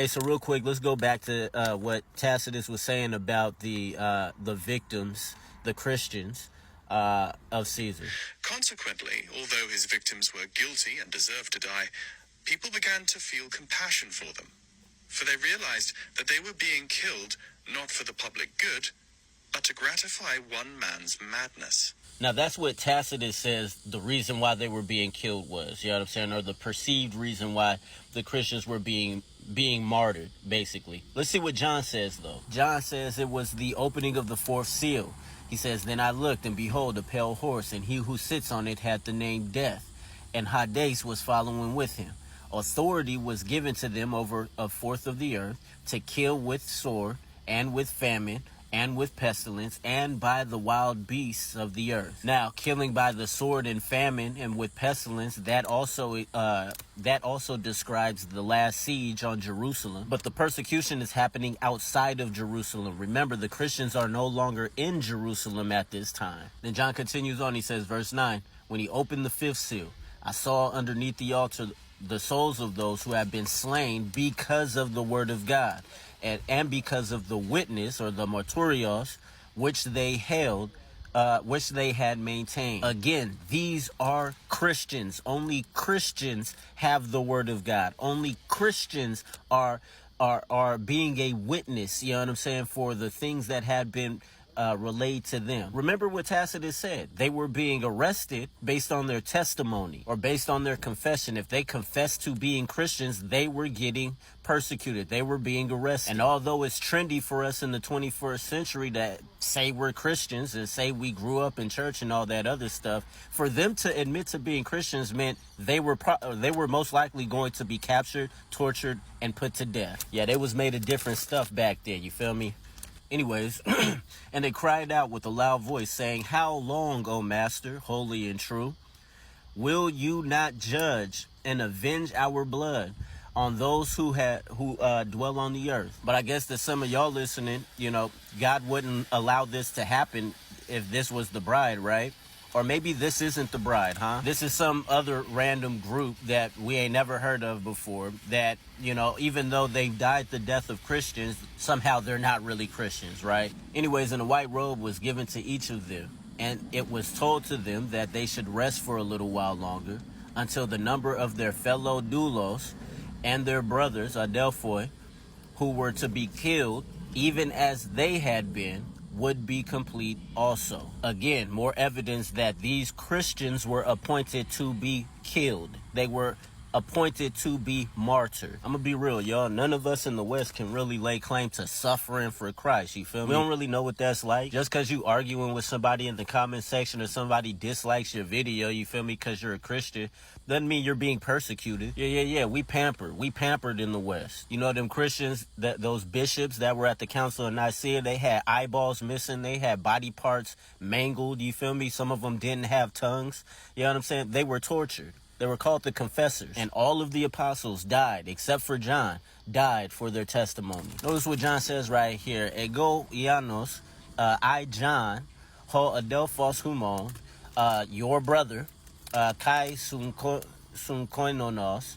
Hey, so real quick, let's go back to what Tacitus was saying about the victims, the Christians of Caesar. Consequently, although his victims were guilty and deserved to die, people began to feel compassion for them, for they realized that they were being killed not for the public good, but to gratify one man's madness. Now, that's what Tacitus says the reason why they were being killed was, you know what I'm saying, or the perceived reason why the Christians were being martyred, basically. Let's see what John says, though. John says it was the opening of the fourth seal. He says, "Then I looked, and behold, a pale horse, and he who sits on it had the name Death, and Hades was following with him. Authority was given to them over a fourth of the earth, to kill with sword, and with famine, and with pestilence, and by the wild beasts of the earth." Now, killing by the sword and famine and with pestilence, that also describes the last siege on Jerusalem. But the persecution is happening outside of Jerusalem. Remember, the Christians are no longer in Jerusalem at this time. Then John continues on. He says, verse 9, "When he opened the fifth seal, I saw underneath the altar the souls of those who have been slain because of the word of God, and because of the witness, or the martyrios, which they held, which they had maintained." Again, these are Christians. Only Christians have the word of God. Only Christians are being a witness, you know what I'm saying, for the things that had been relayed to them. Remember what Tacitus said. They were being arrested based on their testimony or based on their confession. If they confessed to being Christians, they were getting persecuted. They were being arrested. And although it's trendy for us in the 21st century to say we're Christians and say we grew up in church and all that other stuff, for them to admit to being Christians meant they were most likely going to be captured, tortured, and put to death. Yeah, they was made of different stuff back then. You feel me? Anyways, and they cried out with a loud voice, saying, "How long, O Master, holy and true, will you not judge and avenge our blood on those who dwell on the earth?" But I guess that some of y'all listening, you know, God wouldn't allow this to happen if this was the bride, right? Or maybe this isn't the bride, huh? This is some other random group that we ain't never heard of before that, you know, even though they've died the death of Christians, somehow they're not really Christians, right? Anyways, and a white robe was given to each of them, and it was told to them that they should rest for a little while longer until the number of their fellow doulos and their brothers, adelphoi, who were to be killed, even as they had been, would be complete also. Again, more evidence that these Christians were appointed to be killed. They were appointed to be martyred. I'm gonna be real, y'all. None of us in the West can really lay claim to suffering for Christ. You feel me? We don't really know what that's like. Just because you arguing with somebody in the comment section or somebody dislikes your video, you feel me, because you're a Christian, doesn't mean you're being persecuted. Yeah. We pampered in the West. You know, them Christians, those bishops that were at the Council of Nicaea, they had eyeballs missing. They had body parts mangled. You feel me? Some of them didn't have tongues. You know what I'm saying? They were tortured. They were called the confessors. And all of the apostles died, except for John, died for their testimony. Notice what John says right here. "Ego Ianos, I, John, ho adelphos humon, your brother, kai sun koinonos,"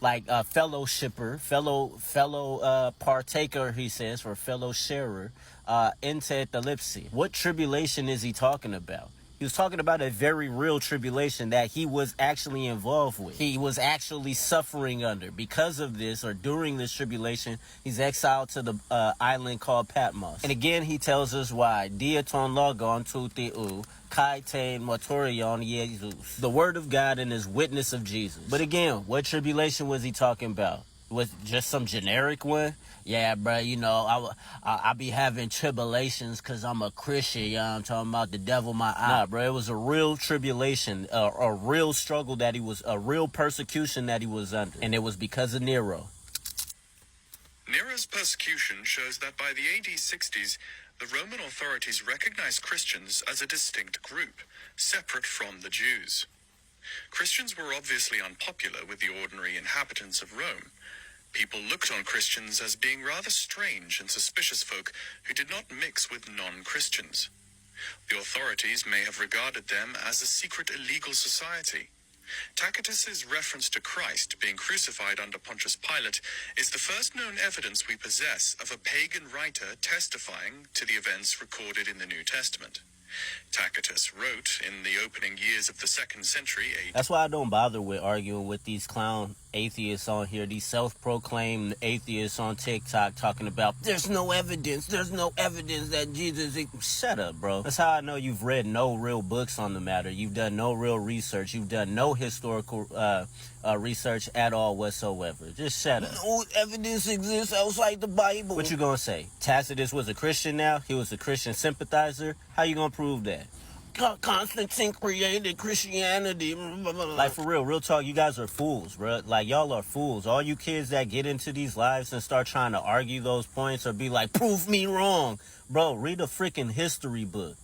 like fellowshipper, fellow partaker, he says, or fellow sharer, ente thalipsi. What tribulation is he talking about? He was talking about a very real tribulation that he was actually involved with. He was actually suffering under. Because of this, or during this tribulation, he's exiled to the island called Patmos. And again, he tells us why. Diaton logon tu theou, kai te motorion Jesus. The word of God and his witness of Jesus. But again, what tribulation was he talking about? Was just some generic one? Yeah, bro, you know, I be having tribulations because I'm a Christian, you know what I'm talking about? The devil my eye. Nah, bro, it was a real tribulation, a real struggle that he was, a real persecution that he was under. And it was because of Nero. Nero's persecution shows that by the AD 60s, the Roman authorities recognized Christians as a distinct group, separate from the Jews. Christians were obviously unpopular with the ordinary inhabitants of Rome. People looked on Christians as being rather strange and suspicious folk who did not mix with non-Christians. The authorities may have regarded them as a secret illegal society. Tacitus's reference to Christ being crucified under Pontius Pilate is the first known evidence we possess of a pagan writer testifying to the events recorded in the New Testament. Tacitus wrote in the opening years of the 2nd century AD. That's why I don't bother with arguing with these clown atheists on here, these self-proclaimed atheists on TikTok talking about there's no evidence that Jesus... Shut up, bro. That's how I know you've read no real books on the matter. You've done no real research. You've done no historical research at all whatsoever. Just shut up. No evidence exists outside the Bible. What you gonna say? Tacitus was a Christian now? He was a Christian sympathizer? How you gonna prove that? Constantine created Christianity. Like, for real talk, you guys are fools, bro. Like, y'all are fools. All you kids that get into these lives and start trying to argue those points or be like, prove me wrong. Bro, read a freaking history book.